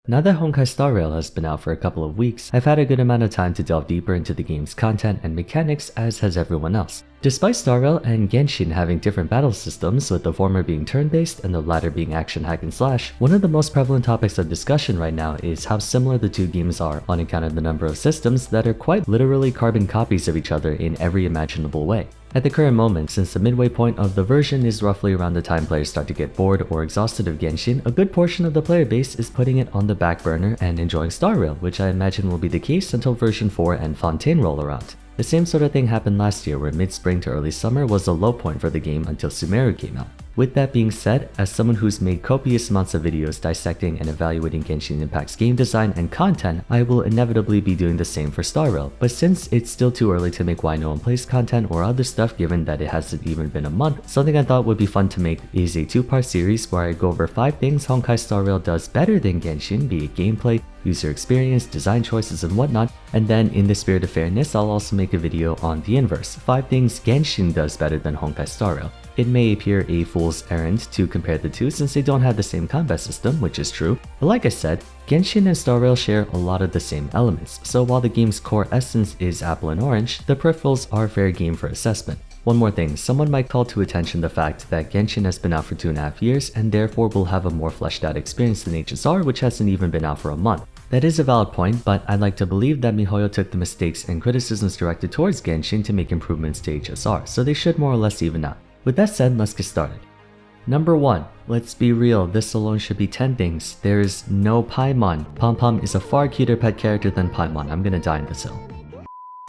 Now that Honkai Star Rail has been out for a couple of weeks, I've had a good amount of time to delve deeper into the game's content and mechanics, as has everyone else. Despite Star Rail and Genshin having different battle systems, with the former being turn-based and the latter being action hack and slash, one of the most prevalent topics of discussion right now is how similar the two games are on account of the number of systems that are quite literally carbon copies of each other in every imaginable way. At the current moment, since the midway point of the version is roughly around the time players start to get bored or exhausted of Genshin, a good portion of the player base is putting it on the back burner and enjoying Star Rail, which I imagine will be the case until version 4 and Fontaine roll around. The same sort of thing happened last year, where mid-spring to early summer was the low point for the game until Sumeru came out. With that being said, as someone who's made copious amounts of videos dissecting and evaluating Genshin Impact's game design and content, I will inevitably be doing the same for Star Rail. But since it's still too early to make why no one plays content or other stuff given that it hasn't even been a month, something I thought would be fun to make is a two-part series where I go over 5 things Honkai Star Rail does better than Genshin, be it gameplay, user experience, design choices, and whatnot, and then in the spirit of fairness, I'll also make a video on the inverse, 5 things Genshin does better than Honkai Star Rail. It may appear a fool's errand to compare the two since they don't have the same combat system, which is true, but like I said, Genshin and Star Rail share a lot of the same elements, so while the game's core essence is apple and orange, the peripherals are fair game for assessment. One more thing, someone might call to attention the fact that Genshin has been out for 2.5 years and therefore will have a more fleshed out experience than HSR, which hasn't even been out for a month. That is a valid point, but I'd like to believe that miHoYo took the mistakes and criticisms directed towards Genshin to make improvements to HSR, so they should more or less even out. With that said, let's get started. Number 1. Let's be real, this alone should be 10 things. There's no Paimon. Pom-Pom is a far cuter pet character than Paimon. I'm gonna die in this hill.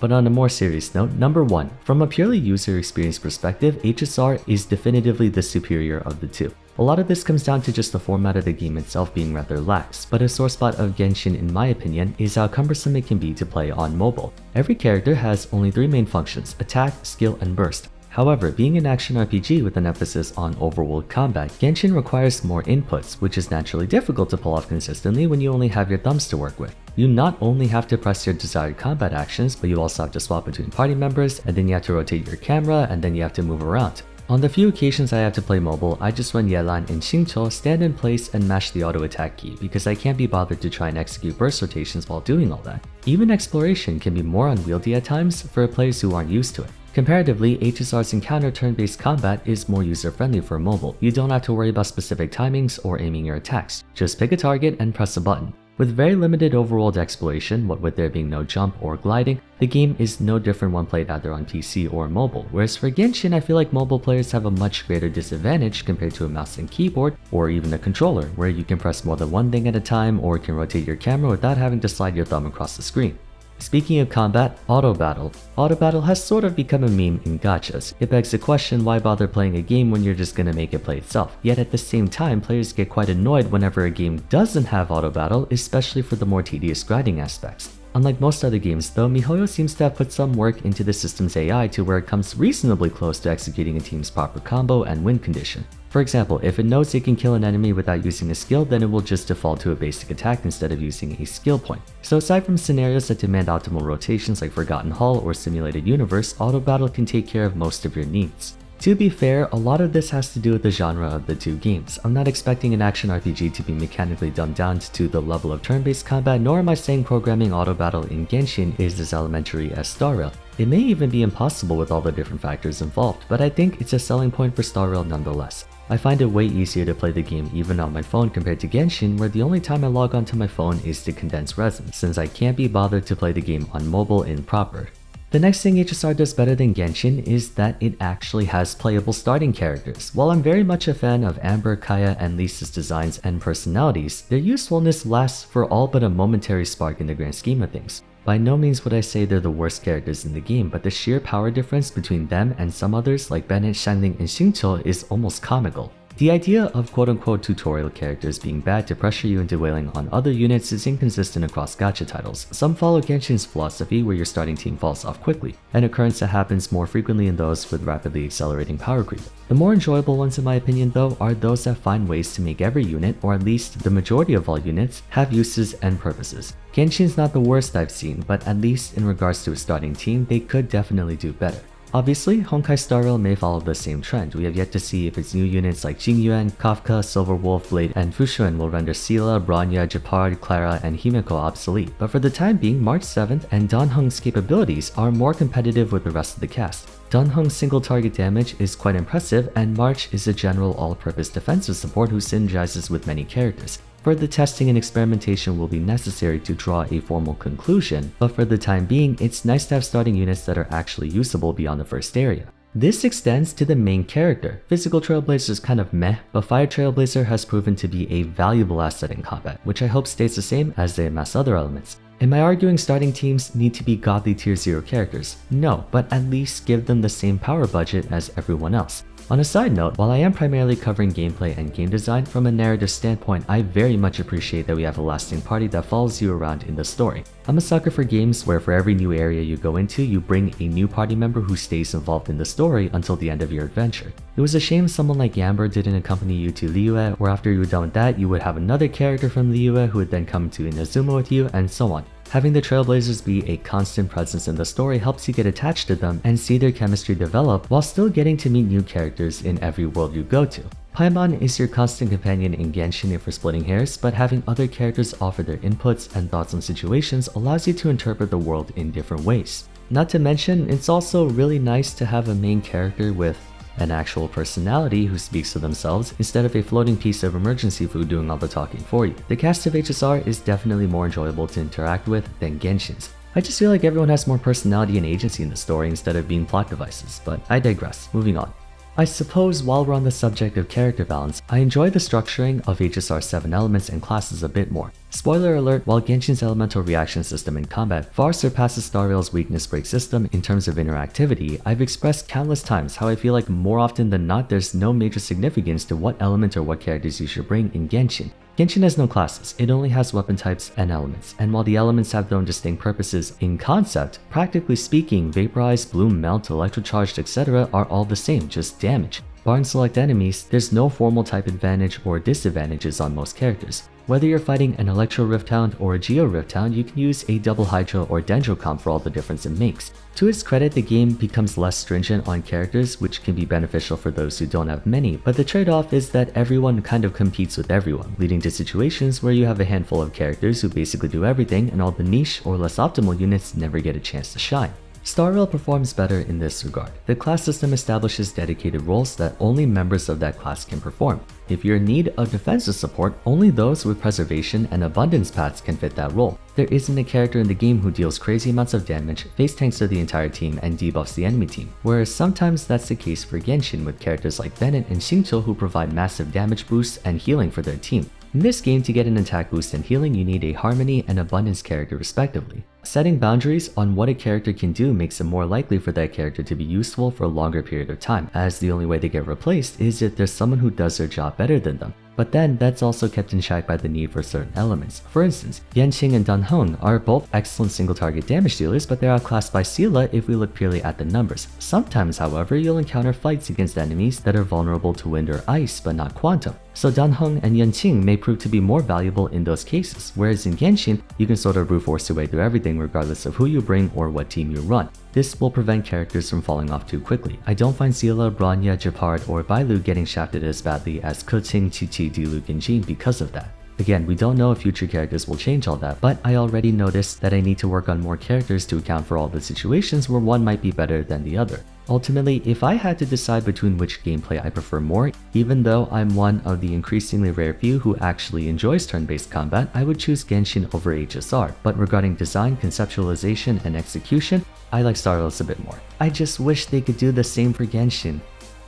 But on a more serious note, number 1. From a purely user experience perspective, HSR is definitively the superior of the two. A lot of this comes down to just the format of the game itself being rather lax, but a sore spot of Genshin in my opinion is how cumbersome it can be to play on mobile. Every character has only 3 main functions: attack, skill, and burst. However, being an action RPG with an emphasis on overworld combat, Genshin requires more inputs, which is naturally difficult to pull off consistently when you only have your thumbs to work with. You not only have to press your desired combat actions, but you also have to swap between party members, and then you have to rotate your camera, and then you have to move around. On the few occasions I have to play mobile, I just run Yelan and Xingqiu, stand in place, and mash the auto attack key because I can't be bothered to try and execute burst rotations while doing all that. Even exploration can be more unwieldy at times for players who aren't used to it. Comparatively, HSR's encounter turn-based combat is more user-friendly for mobile. You don't have to worry about specific timings or aiming your attacks. Just pick a target and press a button. With very limited overworld exploration, what with there being no jump or gliding, the game is no different when played either on PC or mobile, whereas for Genshin I feel like mobile players have a much greater disadvantage compared to a mouse and keyboard, or even a controller, where you can press more than one thing at a time or can rotate your camera without having to slide your thumb across the screen. Speaking of combat, Auto Battle. Auto Battle has sort of become a meme in gachas. It begs the question, why bother playing a game when you're just gonna make it play itself? Yet at the same time, players get quite annoyed whenever a game doesn't have Auto Battle, especially for the more tedious grinding aspects. Unlike most other games though, miHoYo seems to have put some work into the system's AI to where it comes reasonably close to executing a team's proper combo and win condition. For example, if it knows it can kill an enemy without using a skill, then it will just default to a basic attack instead of using a skill point. So aside from scenarios that demand optimal rotations like Forgotten Hall or Simulated Universe, Auto Battle can take care of most of your needs. To be fair, a lot of this has to do with the genre of the two games. I'm not expecting an action RPG to be mechanically dumbed down to the level of turn-based combat, nor am I saying programming Auto Battle in Genshin is as elementary as Star Rail. It may even be impossible with all the different factors involved, but I think it's a selling point for Star Rail nonetheless. I find it way easier to play the game even on my phone compared to Genshin, where the only time I log onto my phone is to condense resin, since I can't be bothered to play the game on mobile in proper. The next thing HSR does better than Genshin is that it actually has playable starting characters. While I'm very much a fan of Amber, Kaya, and Lisa's designs and personalities, their usefulness lasts for all but a momentary spark in the grand scheme of things. By no means would I say they're the worst characters in the game, but the sheer power difference between them and some others like Bennett, Shanling, and Xingqiu is almost comical. The idea of quote-unquote tutorial characters being bad to pressure you into wailing on other units is inconsistent across gacha titles. Some follow Genshin's philosophy where your starting team falls off quickly, an occurrence that happens more frequently in those with rapidly accelerating power creep. The more enjoyable ones in my opinion though are those that find ways to make every unit, or at least the majority of all units, have uses and purposes. Genshin's not the worst I've seen, but at least in regards to a starting team, they could definitely do better. Obviously, Honkai Star Rail may follow the same trend. We have yet to see if its new units like Jingyuan, Kafka, Silverwolf, Blade, and Fushuan will render Sela, Bronya, Gepard, Clara, and Himiko obsolete, but for the time being, March 7th and Dan Heng's capabilities are more competitive with the rest of the cast. Dan Heng's single target damage is quite impressive, and March is a general all-purpose defensive support who synergizes with many characters. Further testing and experimentation will be necessary to draw a formal conclusion, but for the time being, it's nice to have starting units that are actually usable beyond the first area. This extends to the main character. Physical Trailblazer is kind of meh, but Fire Trailblazer has proven to be a valuable asset in combat, which I hope stays the same as they amass other elements. Am I arguing starting teams need to be godly tier 0 characters? No, but at least give them the same power budget as everyone else. On a side note, while I am primarily covering gameplay and game design, from a narrative standpoint, I very much appreciate that we have a lasting party that follows you around in the story. I'm a sucker for games where for every new area you go into, you bring a new party member who stays involved in the story until the end of your adventure. It was a shame someone like Yamber didn't accompany you to Liyue, where after you were done with that, you would have another character from Liyue who would then come to Inazuma with you, and so on. Having the Trailblazers be a constant presence in the story helps you get attached to them and see their chemistry develop while still getting to meet new characters in every world you go to. Paimon is your constant companion in Genshin if we're splitting hairs, but having other characters offer their inputs and thoughts on situations allows you to interpret the world in different ways. Not to mention, it's also really nice to have a main character with an actual personality who speaks for themselves instead of a floating piece of emergency food doing all the talking for you. The cast of HSR is definitely more enjoyable to interact with than Genshin's. I just feel like everyone has more personality and agency in the story instead of being plot devices, but I digress. Moving on. I suppose while we're on the subject of character balance, I enjoy the structuring of HSR's 7 elements and classes a bit more. Spoiler alert, while Genshin's elemental reaction system in combat far surpasses Star Rail's weakness break system in terms of interactivity, I've expressed countless times how I feel like more often than not there's no major significance to what element or what characters you should bring in Genshin. Genshin has no classes, it only has weapon types and elements, and while the elements have their own distinct purposes in concept, practically speaking, Vaporize, Bloom, Melt, Electrocharged, etc. are all the same, just damage. Barring select enemies, there's no formal type advantage or disadvantages on most characters. Whether you're fighting an Electro Rift Hound or a Geo Rift Hound, you can use a double Hydro or Dendro comp for all the difference it makes. To its credit, the game becomes less stringent on characters, which can be beneficial for those who don't have many, but the trade-off is that everyone kind of competes with everyone, leading to situations where you have a handful of characters who basically do everything and all the niche or less optimal units never get a chance to shine. Star Rail performs better in this regard. The class system establishes dedicated roles that only members of that class can perform. If you're in need of defensive support, only those with preservation and abundance paths can fit that role. There isn't a character in the game who deals crazy amounts of damage, face tanks to the entire team, and debuffs the enemy team, whereas sometimes that's the case for Genshin with characters like Bennett and Xingqiu who provide massive damage boosts and healing for their team. In this game, to get an attack boost and healing, you need a Harmony and Abundance character respectively. Setting boundaries on what a character can do makes it more likely for that character to be useful for a longer period of time, as the only way they get replaced is if there's someone who does their job better than them. But then, that's also kept in check by the need for certain elements. For instance, Yanqing and Dan Heng are both excellent single-target damage dealers, but they're outclassed by Sela if we look purely at the numbers. Sometimes, however, you'll encounter fights against enemies that are vulnerable to wind or ice, but not quantum. So Dan Heng and Yanqing may prove to be more valuable in those cases, whereas in Genshin, you can sort of brute force your way through everything regardless of who you bring or what team you run. This will prevent characters from falling off too quickly. I don't find Sela, Bronya, Gepard, or Bailu getting shafted as badly as Keqing, Qiqi, Diluc, and Jin because of that. Again, we don't know if future characters will change all that, but I already noticed that I need to work on more characters to account for all the situations where one might be better than the other. Ultimately, if I had to decide between which gameplay I prefer more, even though I'm one of the increasingly rare few who actually enjoys turn-based combat, I would choose Genshin over HSR, but regarding design, conceptualization, and execution, I like Star Rail a bit more. I just wish they could do the same for Genshin.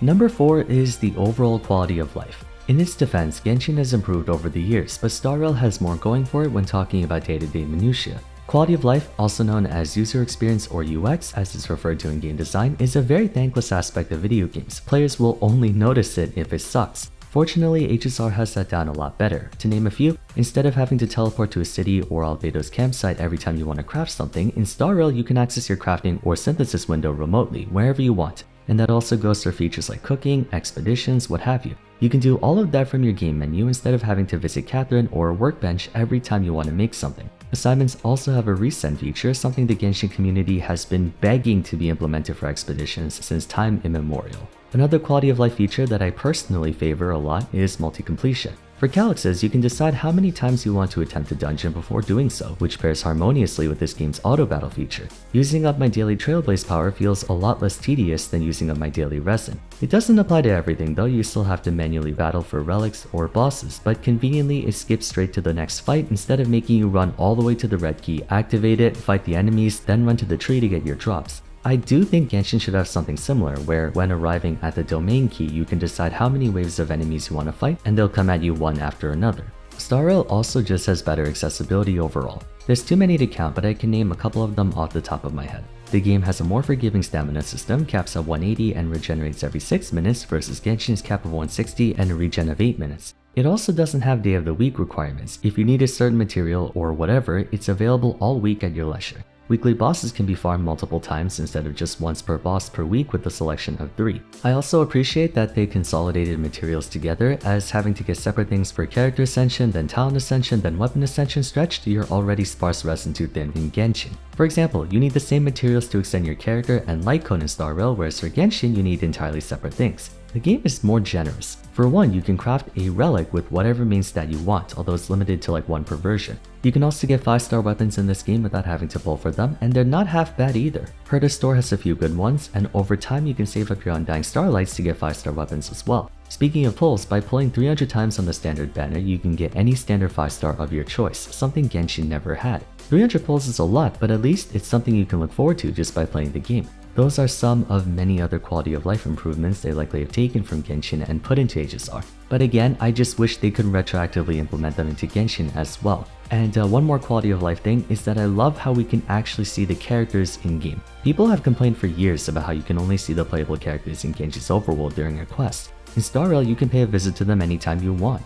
Number 4 is the overall quality of life. In its defense, Genshin has improved over the years, but Star Rail has more going for it when talking about day-to-day minutiae. Quality of life, also known as user experience or UX as it's referred to in game design, is a very thankless aspect of video games. Players will only notice it if it sucks. Fortunately, HSR has that down a lot better. To name a few, instead of having to teleport to a city or Albedo's campsite every time you want to craft something, in Star Rail you can access your crafting or synthesis window remotely, wherever you want. And that also goes for features like cooking, expeditions, what have you. You can do all of that from your game menu instead of having to visit Catherine or Workbench every time you want to make something. Assignments also have a resend feature, something the Genshin community has been begging to be implemented for expeditions since time immemorial. Another quality of life feature that I personally favor a lot is multi-completion. For Calyxes, you can decide how many times you want to attempt a dungeon before doing so, which pairs harmoniously with this game's auto-battle feature. Using up my daily Trailblaze power feels a lot less tedious than using up my daily resin. It doesn't apply to everything though, you still have to manually battle for relics or bosses, but conveniently it skips straight to the next fight instead of making you run all the way to the red key, activate it, fight the enemies, then run to the tree to get your drops. I do think Genshin should have something similar, where when arriving at the domain key, you can decide how many waves of enemies you want to fight, and they'll come at you one after another. Star Rail also just has better accessibility overall. There's too many to count, but I can name a couple of them off the top of my head. The game has a more forgiving stamina system, caps at 180 and regenerates every 6 minutes versus Genshin's cap of 160 and a regen of 8 minutes. It also doesn't have day of the week requirements. If you need a certain material or whatever, it's available all week at your leisure. Weekly bosses can be farmed multiple times instead of just once per boss per week with a selection of 3. I also appreciate that they consolidated materials together, as having to get separate things for character ascension, then talent ascension, then weapon ascension stretched your already sparse resin too thin in Genshin. For example, you need the same materials to extend your character and light cone in Star Rail, whereas for Genshin you need entirely separate things. The game is more generous. For one, you can craft a relic with whatever main stat you want, although it's limited to like 1 per version. You can also get 5-star weapons in this game without having to pull for them, and they're not half bad either. Herta's store has a few good ones, and over time you can save up your Undying Starlights to get 5-star weapons as well. Speaking of pulls, by pulling 300 times on the standard banner, you can get any standard 5-star of your choice, something Genshin never had. 300 pulls is a lot, but at least it's something you can look forward to just by playing the game. Those are some of many other quality of life improvements they likely have taken from Genshin and put into HSR. But again, I just wish they could retroactively implement them into Genshin as well. And one more quality of life thing is that I love how we can actually see the characters in-game. People have complained for years about how you can only see the playable characters in Genshin's overworld during a quest. In Star Rail, you can pay a visit to them anytime you want.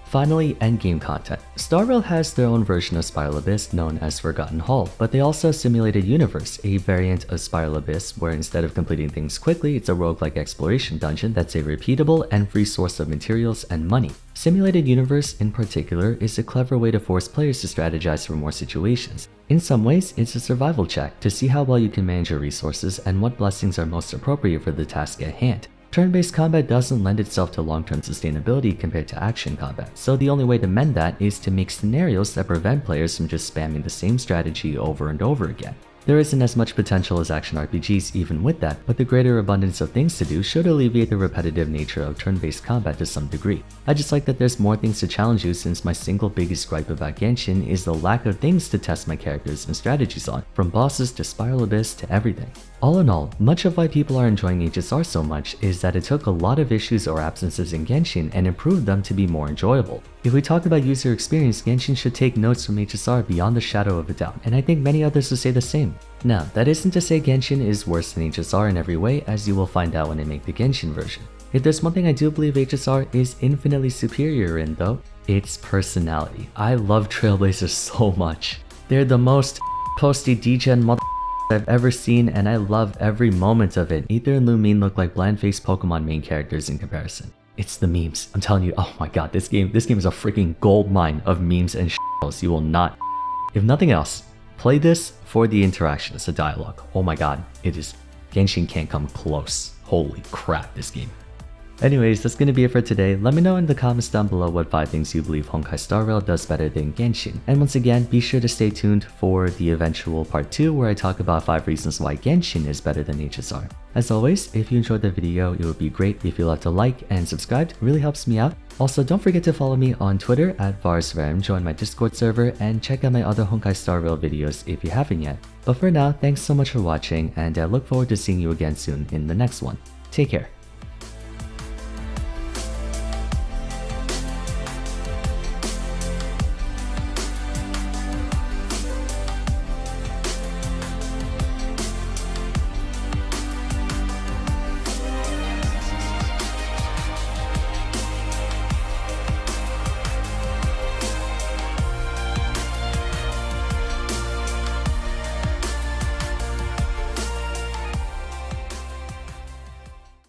Finally, endgame content. Star Rail has their own version of Spiral Abyss known as Forgotten Hall, but they also have Simulated Universe, a variant of Spiral Abyss where instead of completing things quickly, it's a roguelike exploration dungeon that's a repeatable and free source of materials and money. Simulated Universe, in particular, is a clever way to force players to strategize for more situations. In some ways, it's a survival check to see how well you can manage your resources and what blessings are most appropriate for the task at hand. Turn-based combat doesn't lend itself to long-term sustainability compared to action combat, so the only way to mend that is to make scenarios that prevent players from just spamming the same strategy over and over again. There isn't as much potential as action RPGs even with that, but the greater abundance of things to do should alleviate the repetitive nature of turn-based combat to some degree. I just like that there's more things to challenge you, since my single biggest gripe about Genshin is the lack of things to test my characters and strategies on, from bosses to Spiral Abyss to everything. All in all, much of why people are enjoying HSR so much is that it took a lot of issues or absences in Genshin and improved them to be more enjoyable. If we talk about user experience, Genshin should take notes from HSR beyond the shadow of a doubt, and I think many others will say the same. Now, that isn't to say Genshin is worse than HSR in every way, as you will find out when I make the Genshin version. If there's one thing I do believe HSR is infinitely superior in though, it's personality. I love Trailblazers so much. They're the most posty degen mother I've ever seen, and I love every moment of it. Aether and Lumine look like bland-faced Pokemon main characters in comparison. It's the memes. I'm telling you, oh my god, this game is a freaking gold mine of memes and shit. You will not. If nothing else, play this for the interaction. It's a dialogue. Oh my god, it is. Genshin can't come close. Holy crap, this game. Anyways, that's gonna be it for today. Let me know in the comments down below what 5 things you believe Honkai Star Rail does better than Genshin. And once again, be sure to stay tuned for the eventual part 2 where I talk about 5 reasons why Genshin is better than HSR. As always, if you enjoyed the video, it would be great if you left a like and subscribed. It really helps me out. Also, don't forget to follow me on Twitter at Vars, join my Discord server, and check out my other Honkai Star Rail videos if you haven't yet. But for now, thanks so much for watching, and I look forward to seeing you again soon in the next one. Take care.